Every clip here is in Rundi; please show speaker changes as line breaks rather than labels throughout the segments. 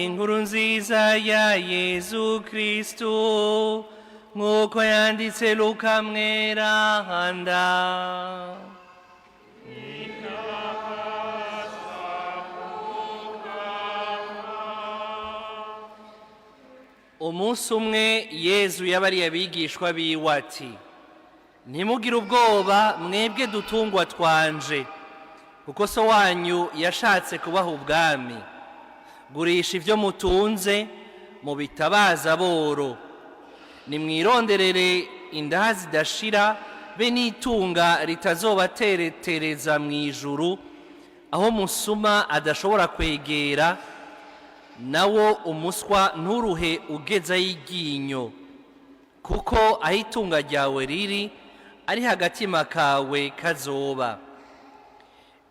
inkuru nziza ya Yezu Kristo nk'uko yanditse Luka mweranda. Umunsi umwe Yezu yabariye abigishwa biwe ati, ntimugire ubwoba mwebwe dutungwa twanje, kuko so wanyu yashatse kubaha ubwami. Gurisha ivyo mutunze mubitabaza boro, nimwironderere indaha zidashira be n'itunga ritazobateretereza mw'ijuru, aho musuma adashobora kwegera, nawo umuswa nturuhe ugezayo iryinyo. Kuko aho itunga ryawe riri ari hagatima kawe kazoba.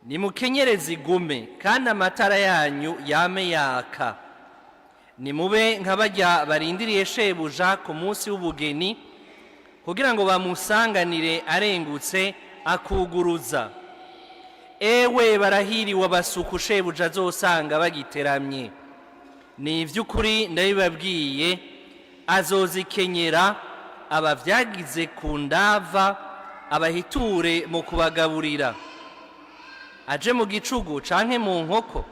Nimukenyereze igume kandi amatara yanyu yame yaka. Nimube nk'abarya barindiriye shebuja ku munsi w'ubugeni, kugira ngo bamusanganire arengutse akuguruza. Ewe barahiriwe abasuku shebuja azosanga bagiteramye. Ni ivy'ukuri ndabibabwiye, azozikenyera abavyagize ku ndava abahiture mu kubagaburira. Aje mu gicugu canke mu nkoko,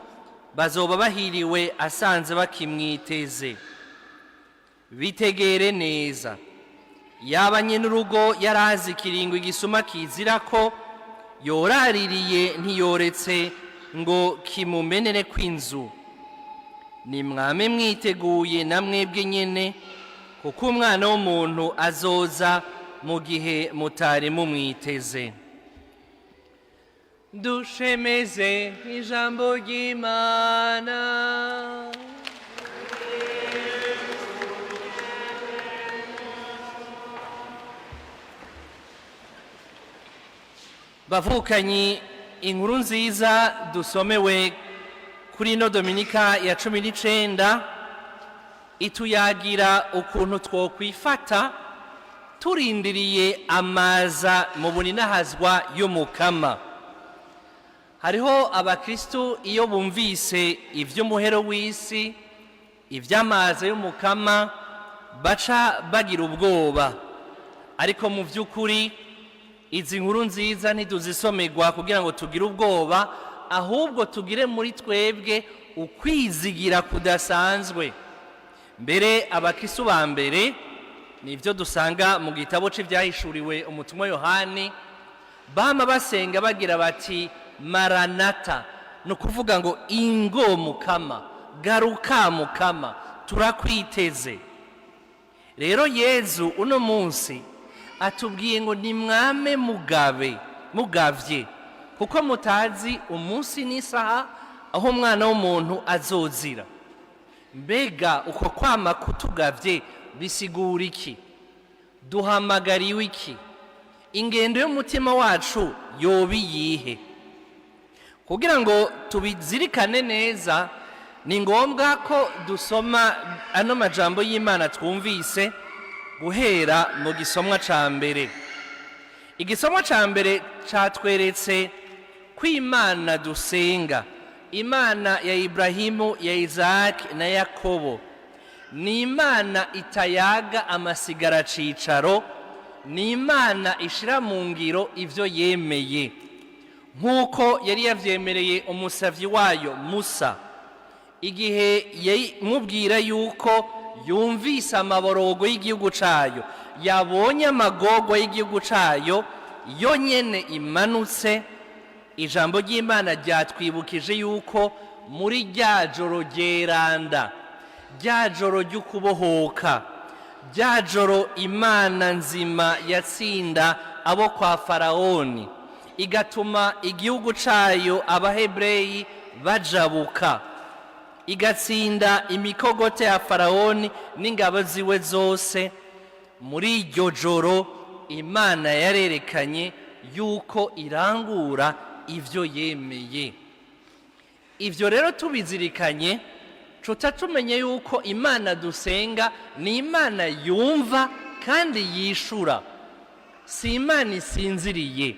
bazoba bahiriwe asanze bakimwiteze. Bitegere neza, yaba nyenurugo yarazi ikiringo igisuma kizirako, yoraririye ntiyoretse ngo kimumenere kw'inzu. Nimwame mwiteguye na mwebwe nyene, kuko umwana w'umuntu azoza mu gihe mutari mumwiteze. Dushemeze ijambo ry'Imana. Bavukanyi, inkuru nziza dusomewe kuri ino dominika ya 19 ituyagira ukuntu twokwifata turindiriye amaza mu buninahazwa y'Umukama. Hariho abakristu iyo bumvise ivy'umuhero w'isi, ivy'amaza y'Umukama, baca bagira ubwoba. Ariko mu vy'ukuri izi nkuru nziza ntituzisomerwa kugira ngo tugire ubwoba, ahubwo tugire muri twebwe ukwizigira kudasanzwe. Mbere abakristu ba mbere, nivyo dusanga mu gitabo c'ivyahishuriwe umutumwa Yohani, bama basenga bagira bati Maranata, no kuvuga ngo ingo Mukama, garuka Mukama, turakwiteze. Rero Yezu uno munsi atubwiye ngo nimwame mugavye, kuko mutazi umunsi n'isaha aho umwana w'umuntu azozira. Mbega uko kwama kutugavye bisigura iki? Duhamagariwe iki? Ingendo y'umutima wacu yobi yihe? Kugira ngo tubizirikane neza, ni ngombwa ko dusoma ano majambo y'Imana twumvise guhera mu gisomwa ca mbere. Igisomwa ca mbere catweretse ko Imana dusenga, Imana ya Ibrahimu, ya Isaac na Yakobo, ni Imana itayaga amasigara cicaro, ni Imana ishira mu ngiro ivyo yemeye, nk'uko yari yavyemereye umusavyi wayo Musa igihe yamubwira yuko yumvise amaborogo y'igihugu cayo, yabonye amagorwa y'igihugu cayo yo nyene imanutse. Ijambo ry'Imana ryatwibukije yuko muri rya joro ryeranda, rya joro ry'ukubohoka, rya joro Imana nzima yatsinda abo kwa Faraoni, igatuma igihugu cayo abahebreyi bajabuka, igatsinda imikogote ya Faraoni n'ingabo ziwe zose. Muri iryo joro Imana yarerekanye yuko irangura ivyo yemeye. Ivyo rero tubizirikanye, tuca tumenye yuko Imana dusenga ni Imana yumva kandi yishura. Si Imana isinziriye,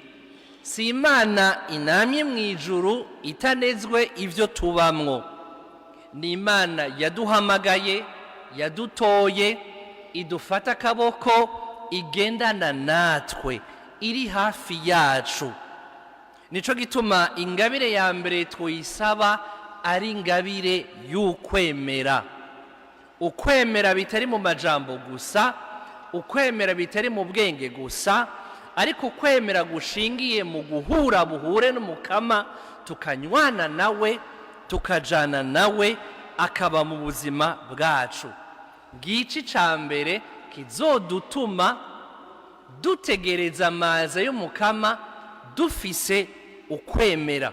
si Imana inamye mw'ijuru itanezwe ivyo tubamwo. ni Imana yaduhamagaye, yadutoye, idufata akaboko, igendana natwe, iri hafi yacu. Nico gituma ingabire ya mbere tuyisaba ari ingabire y'ukwemera. Ukwemera bitari mu majambo gusa, ukwemera bitari mu bwenge gusa, ariko ukwemera gushingiye mu guhura buhure n'Umukama, tukanywana nawe, tukajana nawe, akaba mu buzima bwacu. Gici ca mbere kizodutuma dutegereza amaza y'Umukama dufise ukwemera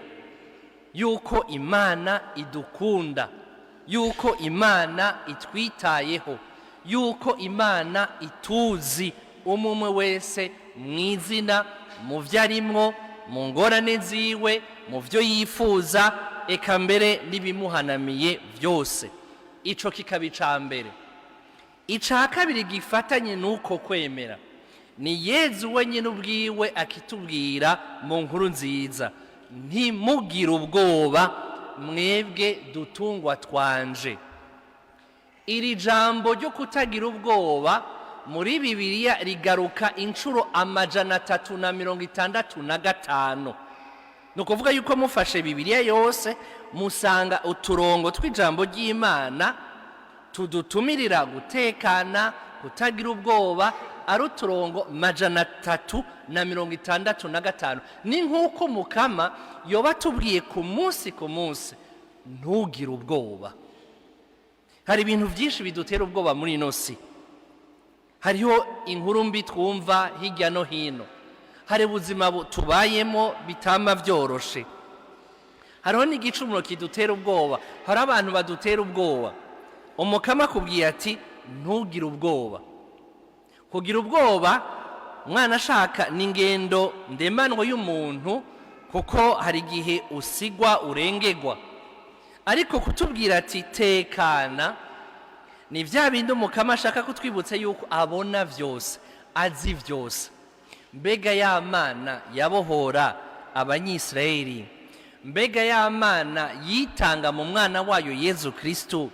yuko Imana idukunda, yuko Imana itwitayeho, yuko Imana ituzi umwe wese mw'izina, mu vyo arimwo, mu ngorane ziwe, mu vyo yifuza, eka mbere n'ibimuhanamiye vyose. Ico kikaba ica mbere. Ica kabiri gifatanye n'uko kwemera, ni Yezu wenyine ubwiwe akitubwira mu nkuru nziza, ntimugire ubwoba mwebwe dutungwa twanje. Iri jambo ryo kutagira ubwoba muri Bibiliya rigaruka incuro 365. Ni ukuvuga yuko mufashe Bibiliya yose musanga uturongo tw'ijambo ry'Imana tudutumirira gutekana, kutagira ubwoba, ari uturongo 365. Ni nk'uko Umukama yoba atubwiye ku munsi ntugire ubwoba. Hari ibintu byinshi bidutera ubwoba muri ino si. Hariho inkuru mbi twumva hirya no hino, hari ubuzima tubayemo bitama byoroshe, hariho n'igicumuro kidutera ubwoba, hari abantu badutera ubwoba. Umukama akubwiye ati ntugire ubwoba. Kugira ubwoba mwana ashaka ni ingendo ndemanwa y'umuntu, kuko hari igihe usigwa urengegwa. Ariko kutubwira ati tekana, ni vya bindi Umukama ashaka kutwibutsa yuko abona vyose, azi vyose. Mbega ya Mana yabohora Abanyisirayeli, mbega ya Mana yitanga mu mwana wayo Yezu Kristo,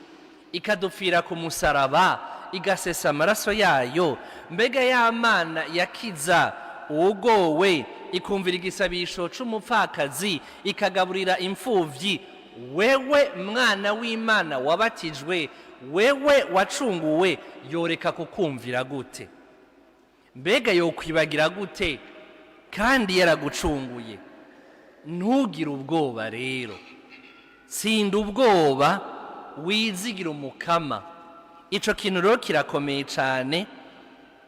ikadupfira ku musaraba, igasesa amaraso yayo, mbega ya Mana yakiza uwugowe, ikumvira igisabisho c'umupfakazi, ikagaburira imfuvyi, wewe mwana w'Imana wabatijwe, wewe wacunguwe, yoreka kukumvira gute? Mbega yokwibagira gute kandi yaragucunguye? Ntugire ubwoba rero, tsinda ubwoba, wizigire Umukama. Ico kintu rero kirakomeye cane,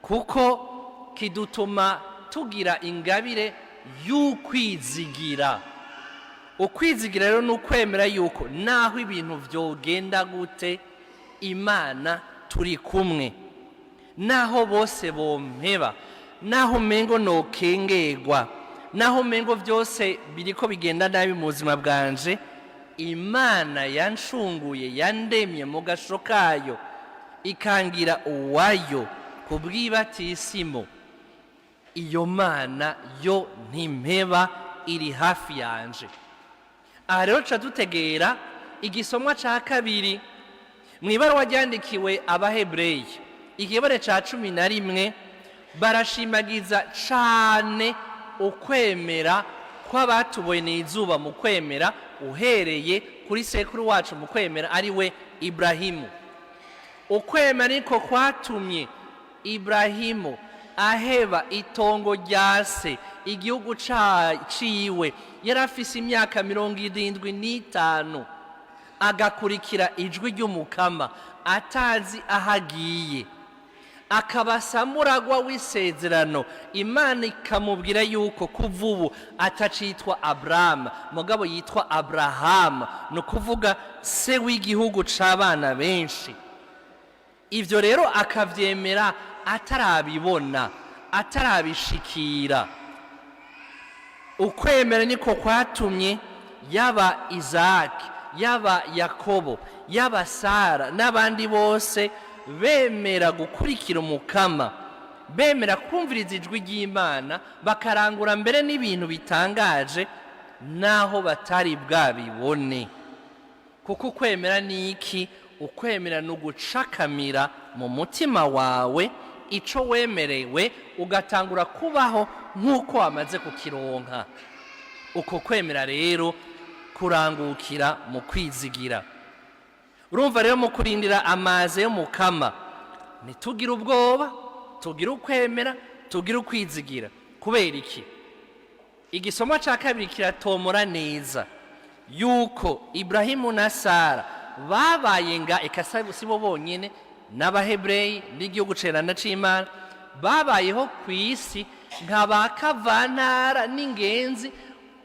kuko kidutuma tugira ingabire y'ukwizigira. Ukwizigira rero n'ukwemera yuko naho ibintu vyogenda gute, Imana turi kumwe. Naho bose bompeba, naho mengo nokengerwa, naho mengo vyose biriko bigenda nabi mu buzima bwanje, Imana yanshunguye, yandemye mu gasho kayo, ikangira uwayo kubw'ibatisimo. Iyo Mana yo ntimpeba, iri hafi yanje. Aha rero ca dutegera igisomwa ca kabiri mw'ibaruwa ryandikiwe Abahebreyi, ikibare ca 11, barashimagiza cane ukwemera kw'abatuboneye izuba mu kwemera, uhereye kuri sekuru wacu mu kwemera ari we Ibrahimu. Ukwemera niko kwatumye Ibrahimu aheba itongo rya se, igihugu ciwe, yari afise imyaka 75, agakurikira ijwi ry'Umukama atazi ahagiye, akaba samuragwa w'isezerano. Imana ikamubwira yuko kuva ubu atacitwa Abraham, mugabo yitwa Abraham, no kuvuga se w'igihugu c'abana benshi. Ivyo rero akavyemera atarabibona, atarabishikira. Ukwemera niko kwatumye yaba Isaac, yaba Yakobo, yaba Sara n'abandi bose bemera gukurikira Umukama, bemera kumviriza ijwi ry'Imana, bakarangura mbere n'ibintu bitangaje naho batari bwabibone. kuko ukwemera ni iki? Ukwemera ni ugucakamira mu mutima wawe ico wemerewe, ugatangura kubaho nk'uko wamaze kukironka. Uko kwemera rero kurangukira mu kwizigira. Urumva rero mu kurindira amazi y'Umukama, ntitugire ubwoba, tugire ukwemera, tugire ukwizigira. Kubera iki? Igisomo ca kabiri kiratomora neza yuko Ibrahimu na Sara babaye nga sibo bonyene n'Abahebreyi n'igihugu cerana c'Imana, babayeho kw'isi nk'abakavantara n'ingenzi,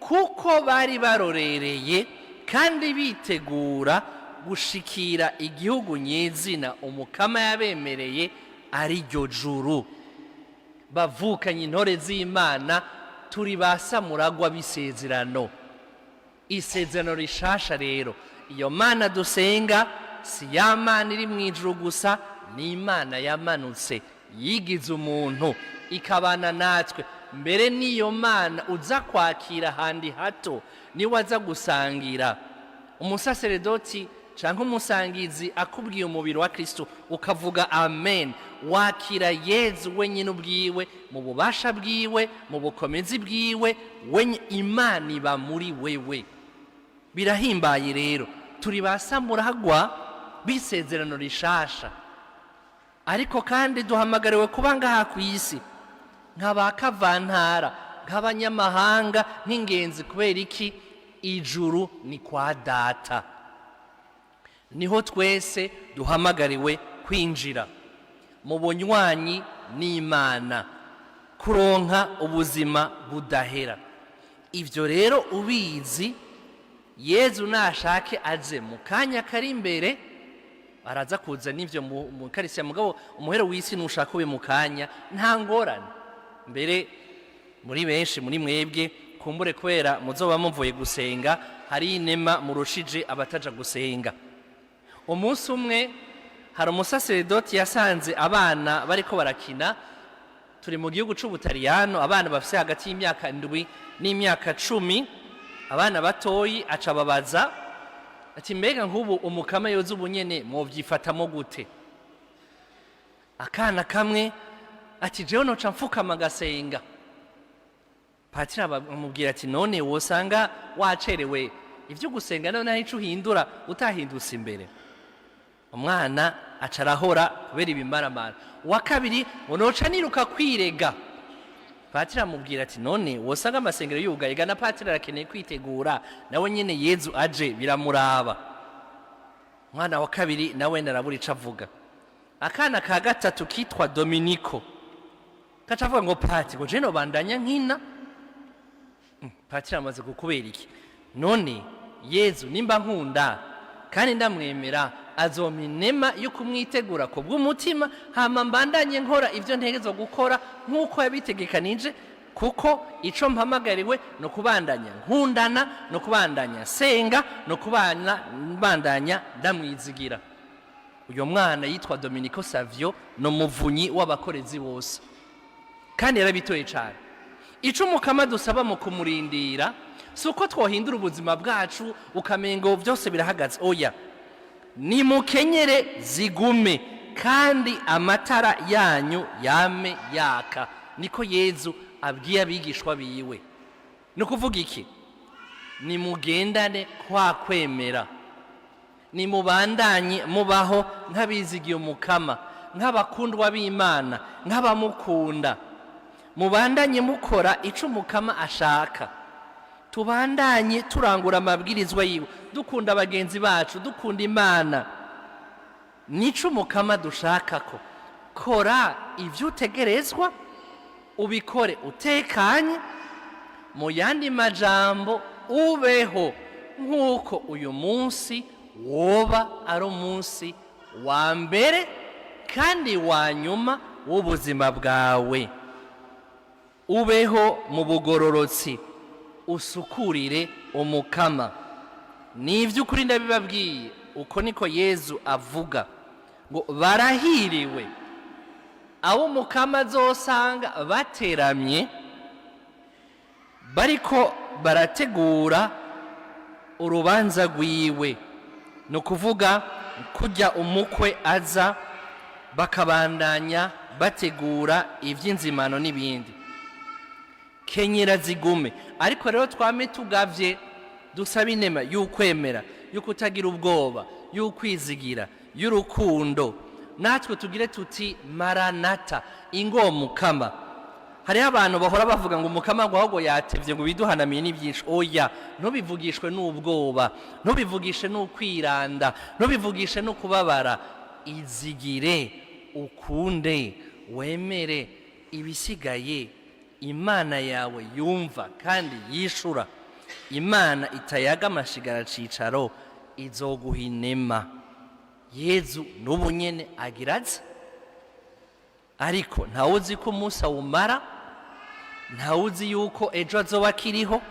kuko bari barorereye kandi bitegura gushikira igihugu nyezina Umukama yabemereye ari ryo juru. Bavukanye intore z'Imana, turi basamuragwa b'isezerano. Isezerano rishasha rero, iyo Mana dusenga si ya Mana iri mw'ijuru gusa, ni Imana yamanutse yigize umuntu ikabana natwe. Mbere niyo Mana uza kwakira handi hato niwe aza gusangira. Umusaseredoti canke umusangizi akubwiye umubiri wa Kristo ukavuga amen, wakira Yezu wenyine ubwiwe, mu bubasha bwiwe, mu bukomezi bwiwe, Imana iba muri wewe. Birahimbaye rero, turi basamuragwa b'isezerano rishasha, ariko kandi duhamagariwe kuba ngaha kw'isi nk'abakavantara, nk'abanyamahanga, nk'ingenzi. Kubera iki? Ijuru ni kwa Data, niho twese duhamagariwe kwinjira mu bunywanyi n'Imana, kuronka ubuzima budahera. Ivyo rero ubizi, Yezu nashake aze mu kanya kari imbere, araza kuza n'ivyo mu karisiya. Mugabo umuhero w'isi nushaka ube mu kanya, nta ngorane. Mbere muri benshi muri mwebwe kumbure kubera muzoba muvuye gusenga, hari inema murushije abataja gusenga. Umunsi umwe hari umusaseredoti yasanze abana bariko barakina, turi mu gihugu c'Ubutaliyano, abana bafise hagati y'imyaka 7 n'imyaka 10, abana batoyi. Aca babaza ati, mbega nk'ubu Umukama yoza ubunyene mwovyifatamo gute? Akana kamwe ati, jewe noca mfukama gasenga. Patiri amubwira ati, none wosanga wacerewe, ivyo gusenga none ico uhindura utahindutse imbere. Umwana aca arahora kubera ibimaramara. Uwa kabiri ngo noca niruka kwirega. Patiri amubwira ati, none wosanga amasengero yugaye, gana Patiri arakeneye kwitegura, nawe nyene Yezu aje biramuraba. Umwana wa kabiri nawe narabura ico avuga. Akana ka gatatu kitwa Dominiko kaca avuga ngo, Pati ngo je nobandanya nkina. Patiri amaze kukubera iki? None Yezu nimba nkunda kandi ndamwemera, azompa inema yo kumwitegura ku bw'umutima, hama mbandanye nkora ivyo ntegerezwa gukora nk'uko yabitegekanije, kuko ico mpamagariwe no kubandanya nkundana, no kubandanya senga, no kubandanya ndamwizigira. Uyo mwana yitwa Dominiko Savio, no muvunyi w'abakorezi bose, kandi yarabitoye cane. Ico Umukama dusaba mu kumurindira si uko twohindura ubuzima bwacu ukamengo vyose birahagaze. Oya, nimukenyere zigume kandi amatara yanyu yame yaka, niko Yezu abwiye abigishwa biwe. Ni ukuvuga iki? Nimugendane kwa kwemera, nimubandanye mubaho nk'abizigiye Umukama, nk'abakundwa b'Imana, nk'abamukunda. Mubandanye mukora ico Umukama ashaka, tubandanye turangura amabwirizwa yiwe, dukunda abagenzi bacu, dukunda Imana. Nico Umukama dushakako. Kora ivyo utegerezwa, ubikore utekanye, mu yandi majambo ubeho nk'uko uyu munsi woba ari umunsi wa mbere kandi wa nyuma w'ubuzima bwawe. Ubeho mu bugororotsi, usukurire Umukama. N'ivy'ukuri ndabibabwiye, uko niko Yezu avuga ngo barahiriwe abo Umukama azosanga bateramye bariko barategura urubanza rwiwe, ni ukuvuga kujya umukwe aza bakabandanya bategura iby'inzimano n'ibindi, kenyera zigume. Ariko rero twame tugavye dusaba inema y'ukwemera, y'ukutagira ubwoba, y'ukwizigira, y'urukundo. Natwe tugire tuti maranata, ingo Mukama. Hariho abantu bahora bavuga ngo Umukama ahubwo yatevye ngo biduhanamiye n'ibyinshi. Oya, ntubivugishwe n'ubwoba, ntubivugishe n'ukwiranda, ntubivugishe n'ukubabara. Izigire, ukunde, wemere, ibisigaye Imana yawe yumva kandi yishura. Imana itayaga amashigara cicaro izoguha inema. Yezu n'ubu nyene agiraza, ariko ntawuzi ko umunsi awumara, ntawuzi yuko ejo azoba akiriho.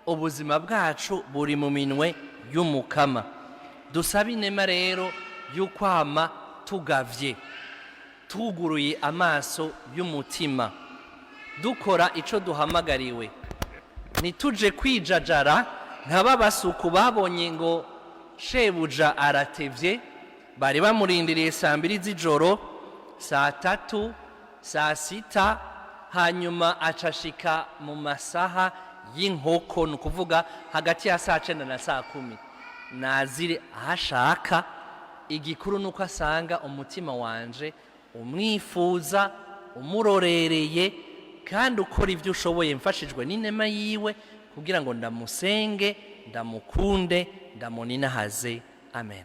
Ubuzima bwacu buri mu minwe y'Umukama. Dusaba inema rero y'ukwama tugavye, tuguruye amaso y'umutima, dukora ico duhamagariwe. Nituje kwijajara nk'ababasuku babonye ngo shebuja aratevye, bari bamurindiriye 2 z'ijoro, 3, 6, hanyuma acashika mu masaha y'inkoko, ni ukuvuga hagati ya 9 na 10. Nazire ahashaka, igikuru nuko asanga umutima wanje umwifuza, umurorereye, kandi ukora ibyo ushoboye mfashijwe n'inema yiwe, kugira ngo ndamusenge, ndamukunde, ndamuninahaze. Amen.